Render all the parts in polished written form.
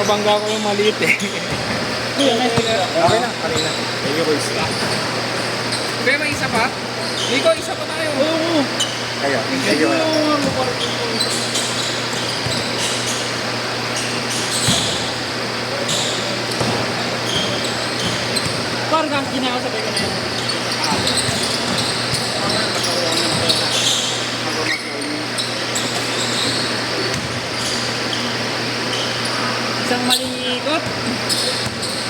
nabangga ko yung maliit eh. Okay na, kanina. Thank you, boys. Kaya may isa pa? Nico, isa pa tayo. Oo. Kaya, thank you. Parang kinakasabay ko na yun. Isang maling ikot.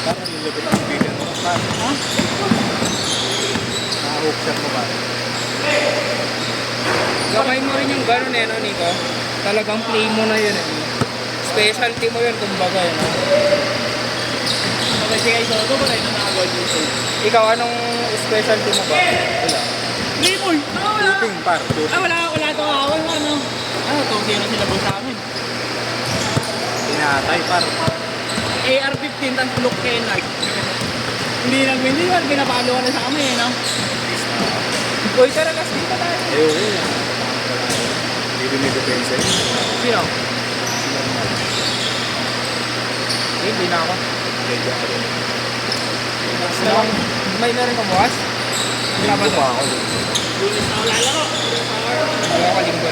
Parang nilipit ang video mo. Ha? Nakahook shot mo ba? Gawin mo rin yung gano'n eh, no, Nico? Talagang play mo na yun eh. Specialty mo yun, kumbaga yun. Okay, sige, ito. Ito ba tayo na nakagod yung soul? Ikaw, anong specialty mo ba? Wala. Limol! Wala! Shooting par, shooting. Wala ito kawan. Ano? Ano, ito sino sila po sa amin? Tinatay par. AR-15 ang tulok Kenard. Hindi naman, pinapalo ka na sa amin, no? Uy, tara, last dito tayo. Ayoko. Hindi dumidepensa yun. Sino? Hindi na ako. Medyo ako rin. May na rin kumuwas? Linggo pa ako. Lunes na ako lalaro. Ayaw ka linggo.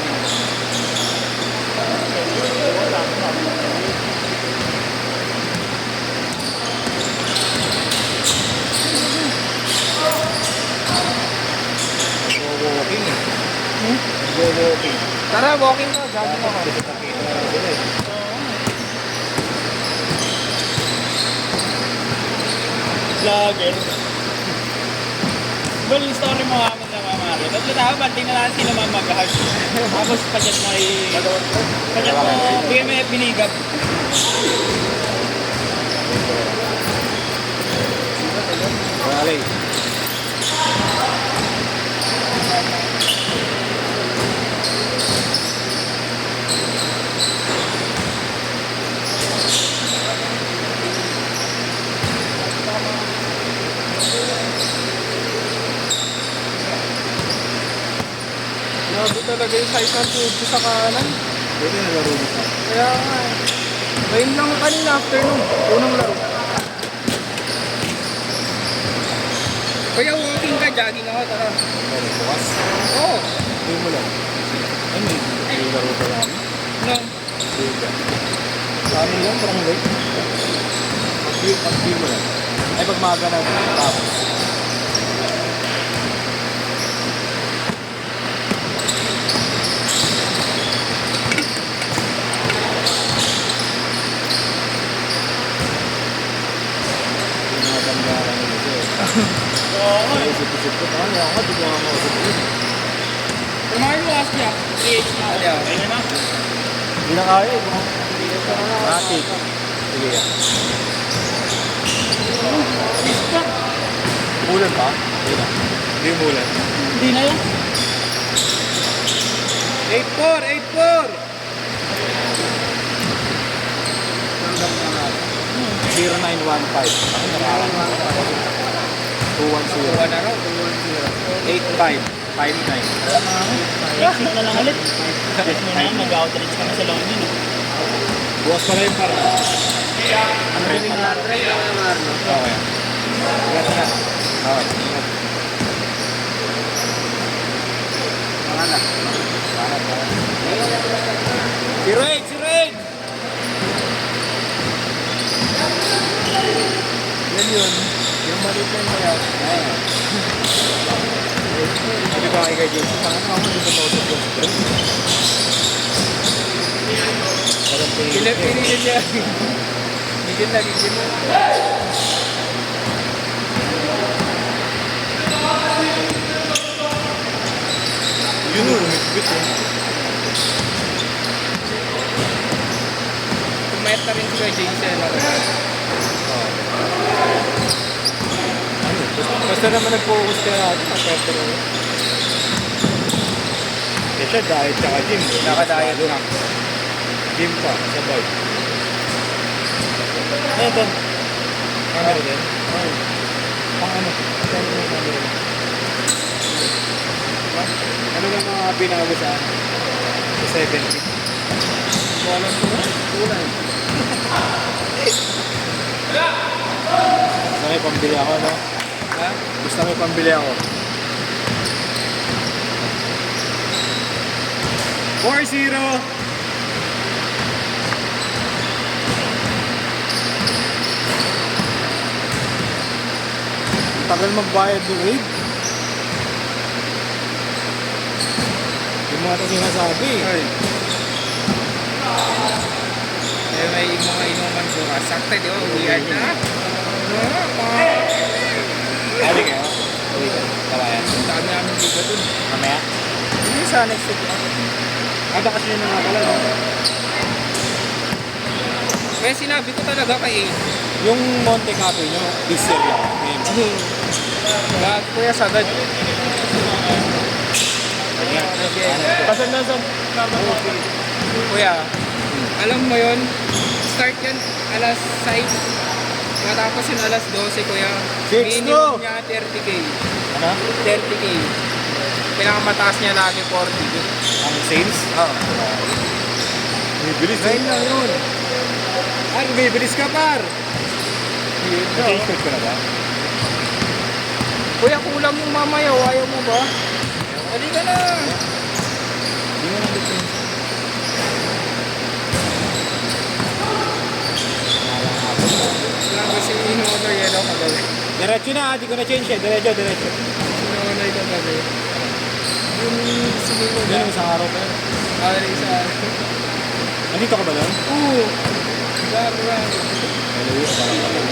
Go-walking eh. Go-walking. Tara, walking ka. Jogging ako. Nakita na sila eh. Vlogger. Well, yung story mo ako sa mamari. Tatlo tayo, banting na lang sila mamagahag. Tapos padyat mo ay... Padyat mo, bigyan mo yung binigap. Rally. Grabe talaga yung size ng tube ko sa kanan. Buti nalaro mo pa. Kaya nga eh. Ngayon lang kanina afternoon. Unang laro. Kaya walking ka, jogging ako. Tara. Ano, bukas? Oo. Hindi mo lang. Ano eh? May laro pa lang. No. Hindi ka. Sa amin lang, parang late. Pag-view mo lang. Ay, pag maaga na tapos. Tinatanggaran nyo siya eh. Oo. Ay, isip-isip ko. Paano ako? Di ko nga mausip. Kumain mo last niya. 3H na ako. Yeah. Kaya na. Hindi na kaya eh. Matik. Sige yan. Umulan pa? Hindi na. Hindi umulan. Hindi na yan. 8-4! 0915. Ako nararamdaman. 210. Buwan na raw. 8559. Exit na lang ulit. Yes mo na yan, mag-outreach ka na sa Longin. Bukas pala yung para. Ano rin nga? Try lang naman, Arno. Okay. Ingat na. Okay. Ingat. Panganak. Panganak. Si Raid! Si Raid! Yan yun. Yung maliit na yung mayat. Ayan. Sabi ko kay Jason, paano ako hindi ko mausap yung spray? Pinipinigil niya. Gigil na, gigil na. Yun yung umipit eh. Kumayat na rin si Jason. Basta naman nag-focus ka natin sa pero eh siya diet tsaka gym. Naka-diet na. Gym pa, sabay. Ano ito? Camera din? Oo. Pang ano? Saan yung camera? Ano lang mga binago sa ano? Sa 70? Walang tulad. Tulad. Gusto may pambili ako, no? Ha? Gusto may pambili ako. 4-0! Ang tagal magbayad ni Wade. Yung mga ito sinasabi. Ay. Eh, may mga inuman bukas. Sakto, di ba? Uwian na. Sabi kayo? Uwi ka. Kabayan. Ang dami namin dito dun. Mamaya? Hindi sa next week lang. Baka kasi yun na nga pala, no? Kaya sinabi ko talaga kay Aid. Yung Monte Cafe nyo, this year lang. Ngayon. Lahat kuya sagad. Kasi nasa... Kuya, alam mo yun, start yan alas 6. Matapos yun alas 12 kuya. 6 Minimum niya 30k. Ano? 30k. Pinakamataas niya lagi 40k. Ang sales? Oo. Bibilis. Ngayon lang yun. Ay, bibilis ka, par! Nag-i-shirt ko na ba? Kuya, kulang yung mamaya. Ayaw mo ba? Halika na. Hindi mo nag-i-shirt. Wala kasi in-honor yan ako kagabi. Diretso na, hindi ko na-change eh. Diretso. In-honor ko kagabi. Yung sinunod Yan, isang araw pa yun. sa... Nandito ka ba doon? Oo. Darang. Hello, parang kapag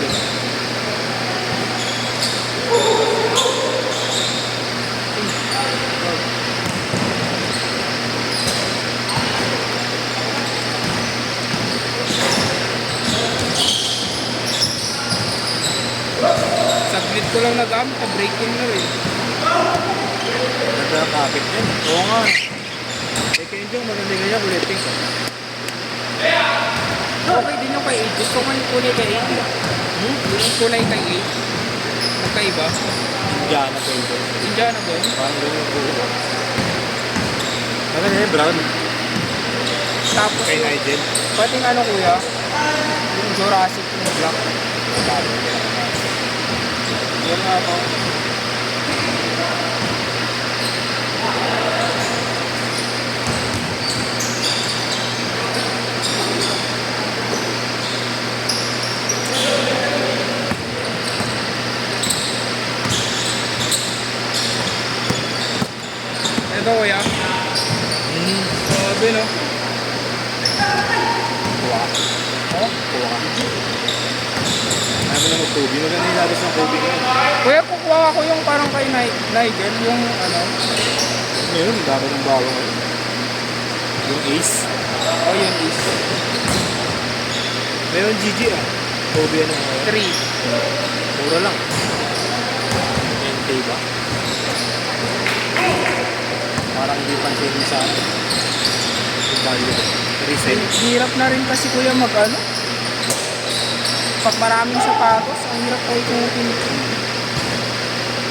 Saglit ko lang nagamit. Breaking na rin. nagkakapit yan. Oo nga. Eh, Kenjong, maganda ganyan, ulitin ko. Okay din yung kay Aid. Gusto ko yung kulay kay Aid. Yung kulay kay Aid. Magkaiba. Indiana Kenjong. Indiana ba yun? Parang ganyan yung ulo. Ano na brown? Tapos Kay yung... Nigel. Pati ano kuya? Yung Jurassic yung black. Yan nga ako. Ito kuya. Sabi no. Kuha ka. Oh? Kuha ka. Ayaw mo na mag-tubi. Maganda yung labas ng tubi ko. Kuya, kukuha ako yung parang kay Nigel, yung ano. Ngayon, dami ng bago ngayon. Yung Ace. Oh, yun is Meron GG ah. Tubi ano ngayon. 3. Mura lang. NT ba? Parang hindi pansin sa ano. Yung value. Resale. Hirap na rin kasi kuya mag ano. Pag maraming sapatos, ang hirap kayo ikutin.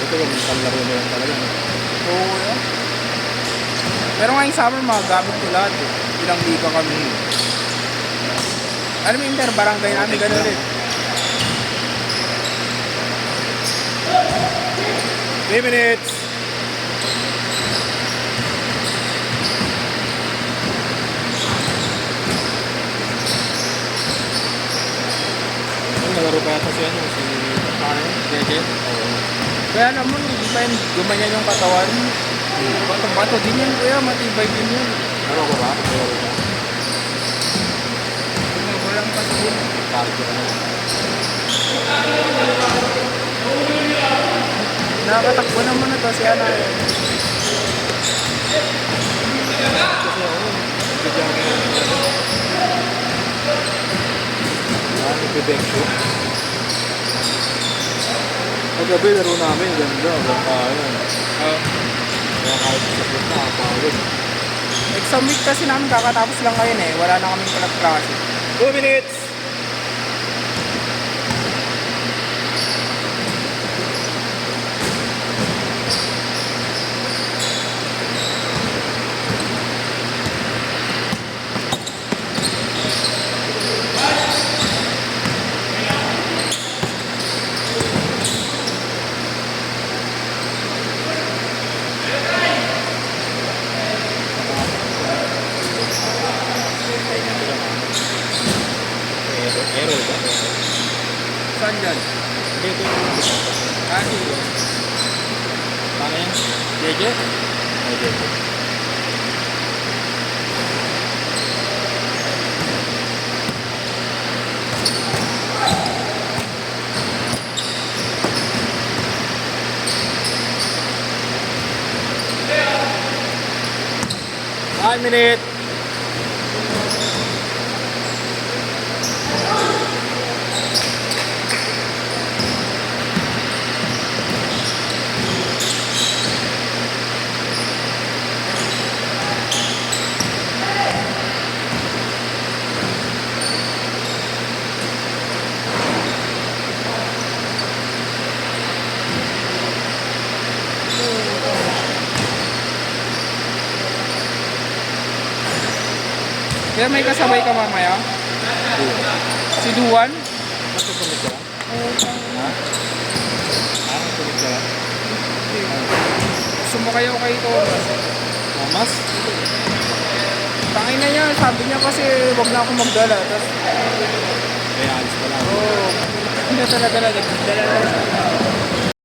Ito yung kalaro na lang talaga. No? Oo kuya. Pero ngayong summer, magagamit ko lahat eh. Ilang liga kami. Alam mo, inter-barangay namin gano'n ulit. 3 minutes! Nalaro pa yata si ano, si Jeje. Kaya naman, hindi pa yun gumanyan yung katawan. Bato-bato din yan kuya, matibay din yun. Laro ko ba? Laro ko ba? Walang kasi yun. Target na lang. Nakakatakbo naman na to si Ana. Kasi ako, bigyan ko yung nagbe-bench shoot. Paggabi, laro namin, ganda, hanggang kaya. Kaya kahit sa foot na, kapawid. Exam week kasi namin kakatapos lang ngayon eh. Wala na kaming klase. 2 minutes! Saan dyan? Dito. Ah, sige. Paano yan? Jeje? Ay, jeje. One minute. Kaya may kasabay ka mamaya? Si Duan? Matutunog ka lang? Ha? Ha? Matutunog ka lang? Sumakay ako kay Thomas. Mamas? Tangin na niya, sabi niya kasi wag na ako magdala. Tapos, Kaya alis pa lang. hindi talaga na, nagdala na siya.